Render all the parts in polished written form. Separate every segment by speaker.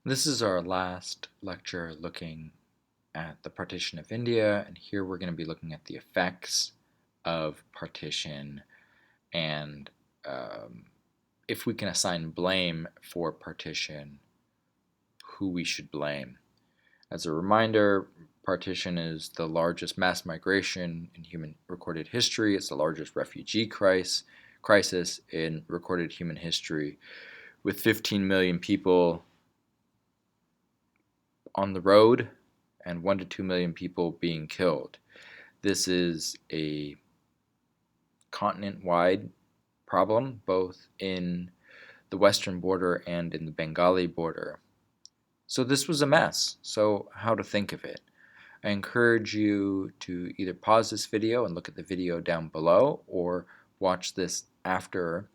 Speaker 1: This is our last lecture looking at the partition of India, and here we're going to be looking at the effects of partition and if we can assign blame for partition, who we should blame. As a reminder, partition is the largest mass migration in human recorded history. It's the largest refugee crisis in recorded human history, with 15 million people on the road and 1 to 2 million people being killed. This is a continent-wide problem, both in the western border and in the Bengali border. So this was a mess. So how to think of it? I encourage you to either pause this video and look at the video down below or watch this after.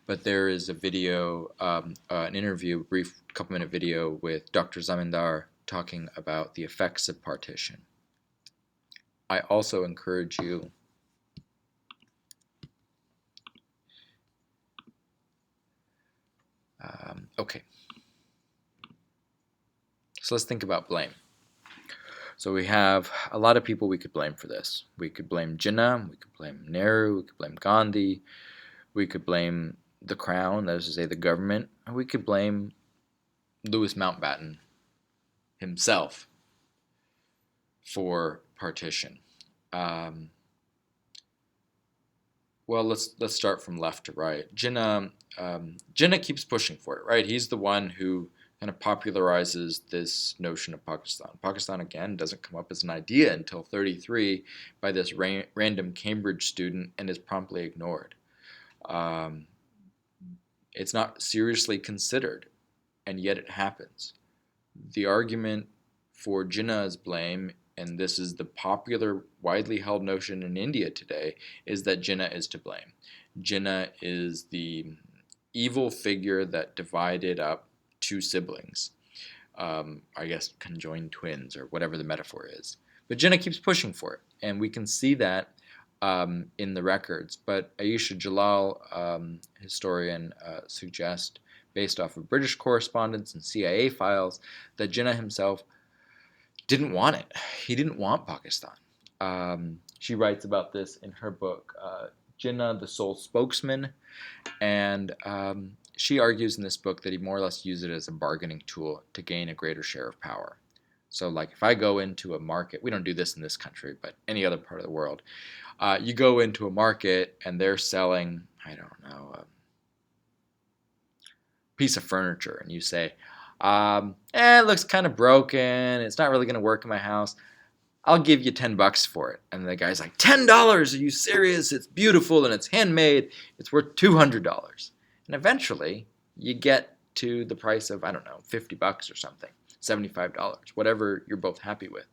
Speaker 1: But there is a video, an interview, a brief couple-minute video with Dr. Zamindar talking about the effects of partition. I also encourage you okay. So let's think about blame. So we have a lot of people we could blame for this. We could blame Jinnah, we could blame Nehru, we could blame Gandhi, we could blame the Crown, that is to say the government, and we could blame Louis Mountbatten himself for partition. Well, let's start from left to right. Jinnah keeps pushing for it, right? He's the one who kind of popularizes this notion of Pakistan. Pakistan, again, doesn't come up as an idea until 1933 by this random Cambridge student and is promptly ignored. It's not seriously considered, and yet it happens. The argument for Jinnah's blame, and this is the popular, widely held notion in India today, is that Jinnah is to blame. Jinnah is the evil figure that divided up two siblings, I guess conjoined twins or whatever the metaphor is. But Jinnah keeps pushing for it, and we can see that in the records. But Ayesha Jalal, historian, suggests, based off of British correspondence and CIA files, that Jinnah himself didn't want it. He didn't want Pakistan. She writes about this in her book, Jinnah, the Sole Spokesman, and she argues in this book that he more or less used it as a bargaining tool to gain a greater share of power. So like if I go into a market, we don't do this in this country, but any other part of the world, you go into a market and they're selling, I don't know, a piece of furniture, and you say, it looks kind of broken, it's not really going to work in my house, I'll give you $10 for it. And the guy's like, $10? Are you serious? It's beautiful and it's handmade. It's worth $200. And eventually you get to the price of, I don't know, $50 or something, $75, whatever you're both happy with.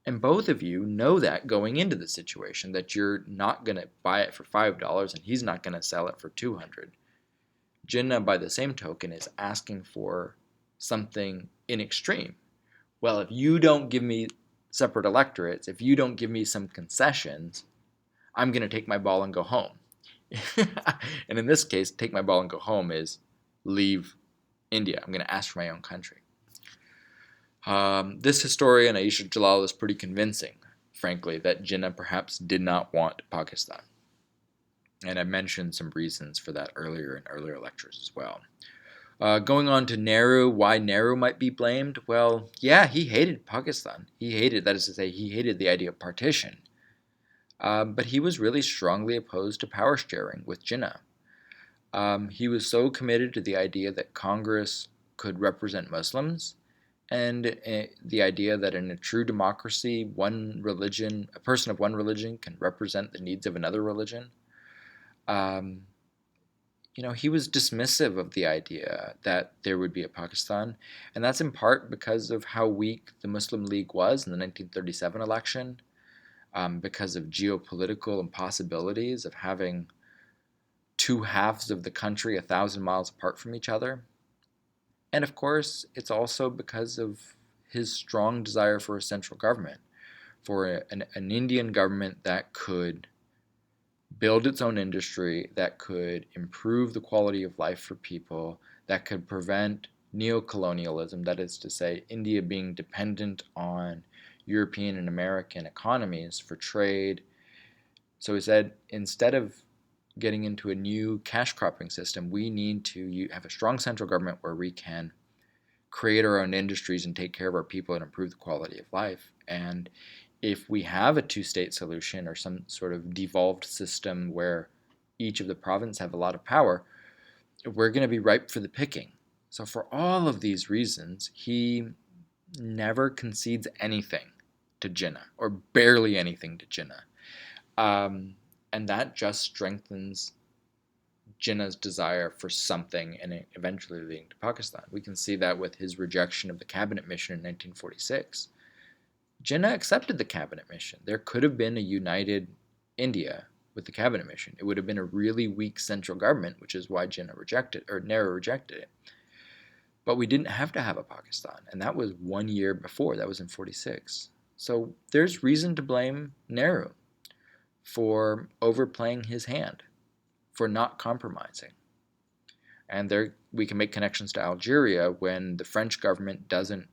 Speaker 1: And both of you know that going into the situation, that you're not going to buy it for $5 and he's not going to sell it for $200. Jinnah, by the same token, is asking for something in extreme. Well, if you don't give me separate electorates, if you don't give me some concessions, I'm going to take my ball and go home. And in this case, take my ball and go home is leave India. I'm going to ask for my own country. This historian, Ayesha Jalal, is pretty convincing, frankly, that Jinnah perhaps did not want Pakistan. And I mentioned some reasons for that earlier in earlier lectures as well. Going on to Nehru, why Nehru might be blamed? Well, yeah, he hated Pakistan. He hated, that is to say, he hated the idea of partition. But he was really strongly opposed to power sharing with Jinnah. He was so committed to the idea that Congress could represent Muslims, and the idea that in a true democracy, one religion, a person of one religion can represent the needs of another religion. He was dismissive of the idea that there would be a Pakistan, and that's in part because of how weak the Muslim League was in the 1937 election, because of geopolitical impossibilities of having two halves of the country 1,000 miles apart from each other. And of course, it's also because of his strong desire for a central government, for an Indian government that could build its own industry, that could improve the quality of life for people, that could prevent neocolonialism, that is to say, India being dependent on European and American economies for trade. So he said, instead of getting into a new cash cropping system, we need to have a strong central government where we can create our own industries and take care of our people and improve the quality of life. And if we have a two-state solution or some sort of devolved system where each of the provinces have a lot of power, we're going to be ripe for the picking. So for all of these reasons, he never concedes anything to Jinnah, or barely anything to Jinnah. And that just strengthens Jinnah's desire for something and eventually leading to Pakistan. We can see that with his rejection of the cabinet mission in 1946. Jinnah accepted the cabinet mission. There could have been a united India with the cabinet mission. It would have been a really weak central government, which is why Jinnah rejected, or Nehru rejected it. But we didn't have to have a Pakistan, and that was 1 year before. That was in 46. So there's reason to blame Nehru for overplaying his hand, for not compromising. And there we can make connections to Algeria when the French government doesn't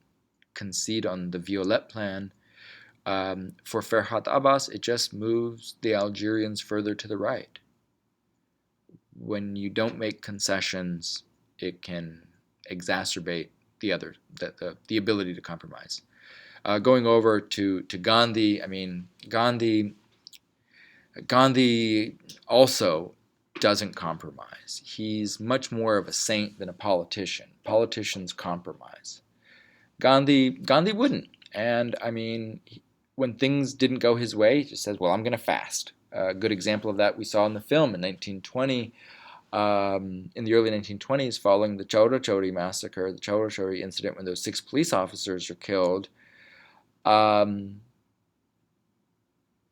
Speaker 1: concede on the Violette plan. For Ferhat Abbas, it just moves the Algerians further to the right. When you don't make concessions, it can exacerbate the ability to compromise. Going over to Gandhi, I mean, Gandhi also doesn't compromise. He's much more of a saint than a politician. Politicians compromise. Gandhi wouldn't. And I mean, when things didn't go his way, he just says, well, I'm going to fast. A good example of that we saw in the film in 1920, in the early 1920s, following the Chaura Chauri massacre, the Chaura Chauri incident when those 6 police officers were killed.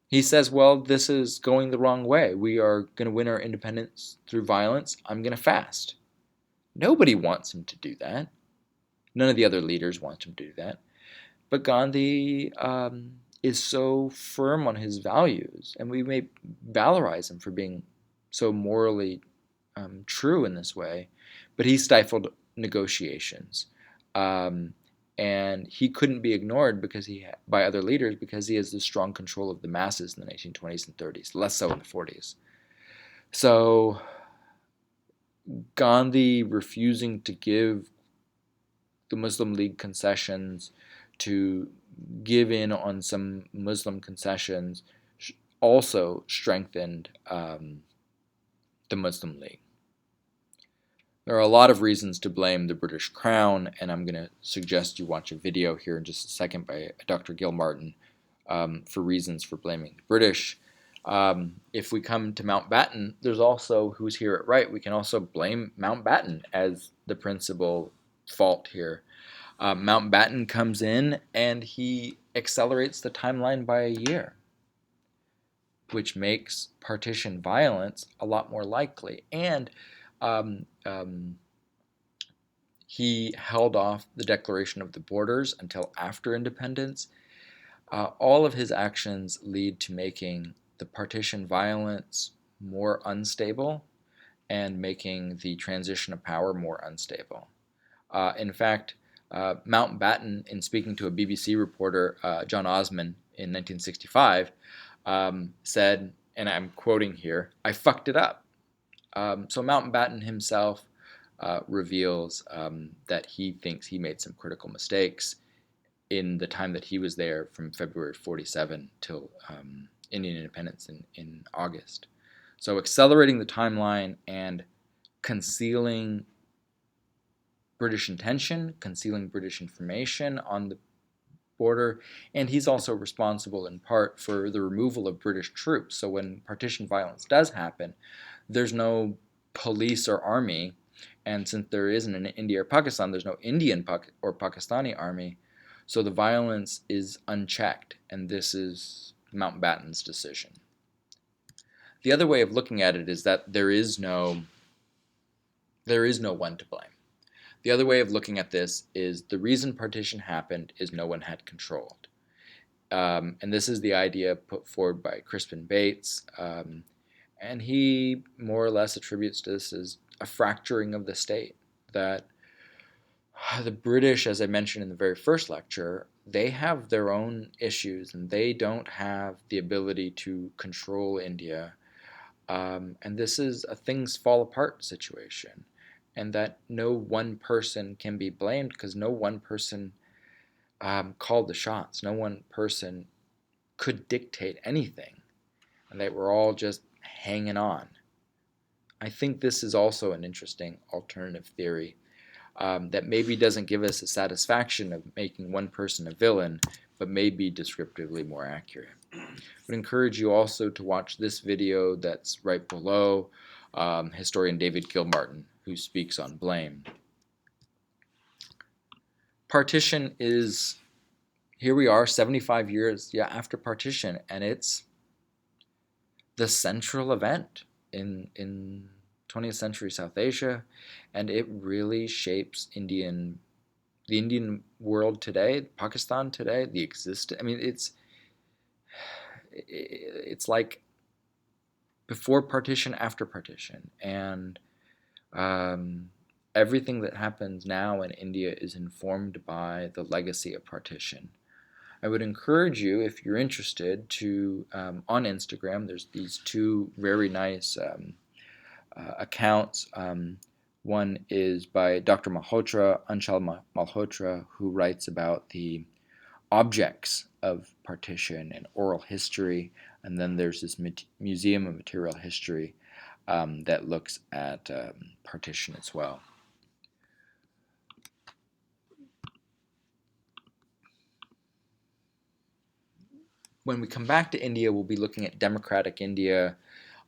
Speaker 1: He says, well, this is going the wrong way. We are going to win our independence through violence. I'm going to fast. Nobody wants him to do that. None of the other leaders want him to do that. But Gandhi is so firm on his values, and we may valorize him for being so morally true in this way, but he stifled negotiations. And he couldn't be ignored by other leaders because he has this strong control of the masses in the 1920s and 30s, less so in the 40s. So Gandhi refusing to give the Muslim League concessions, to give in on some Muslim concessions, also strengthened the Muslim League. There are a lot of reasons to blame the British Crown, and I'm going to suggest you watch a video here in just a second by Dr. Gil Martin for reasons for blaming the British. If we come to Mountbatten, there's also, who's here at right, we can also blame Mountbatten as the principal fault here. Mountbatten comes in and he accelerates the timeline by a year, which makes partition violence a lot more likely. And he held off the declaration of the borders until after independence. All of his actions lead to making the partition violence more unstable and making the transition of power more unstable. In fact, Mountbatten, in speaking to a BBC reporter, John Osman, in 1965, said, and I'm quoting here, "I fucked it up." So Mountbatten himself reveals that he thinks he made some critical mistakes in the time that he was there from February 47 till Indian independence in August. So accelerating the timeline and concealing British intention, concealing British information on the border, and he's also responsible in part for the removal of British troops. So when partition violence does happen, there's no police or army, and since there isn't an India or Pakistan, there's no Indian or Pakistani army, so the violence is unchecked, and this is Mountbatten's decision. The other way of looking at it is that there is no one to blame. The other way of looking at this is the reason partition happened is no one had control. And this is the idea put forward by Crispin Bates, and he more or less attributes this as a fracturing of the state, that The British, as I mentioned in the very first lecture, they have their own issues and they don't have the ability to control India. And this is a things fall apart situation. And that no one person can be blamed because no one person called the shots. No one person could dictate anything. And they were all just hanging on. I think this is also an interesting alternative theory that maybe doesn't give us the satisfaction of making one person a villain, but may be descriptively more accurate. I would encourage you also to watch this video that's right below, historian David Gilmartin, who speaks on blame. Partition is, here we are 75 years after partition, and it's the central event in 20th century South Asia, and it really shapes the Indian world today, Pakistan today, the existence. I mean, it's like before partition, after partition, and everything that happens now in India is informed by the legacy of partition. I would encourage you, if you're interested, to on Instagram. There's these two very nice accounts. One is by Dr. Malhotra, Anshal Malhotra, who writes about the objects of partition and oral history. And then there's this Museum of Material History that looks at partition as well. When we come back to India, we'll be looking at democratic India,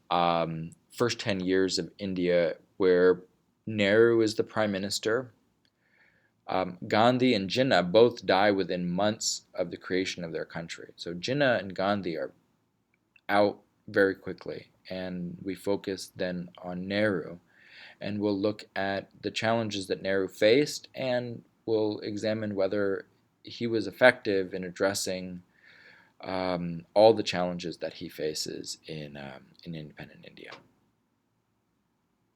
Speaker 1: first 10 years of India, where Nehru is the prime minister. Gandhi and Jinnah both die within months of the creation of their country. So Jinnah and Gandhi are out very quickly, and we focus then on Nehru, and we'll look at the challenges that Nehru faced, and we'll examine whether he was effective in addressing all the challenges that he faces in independent India.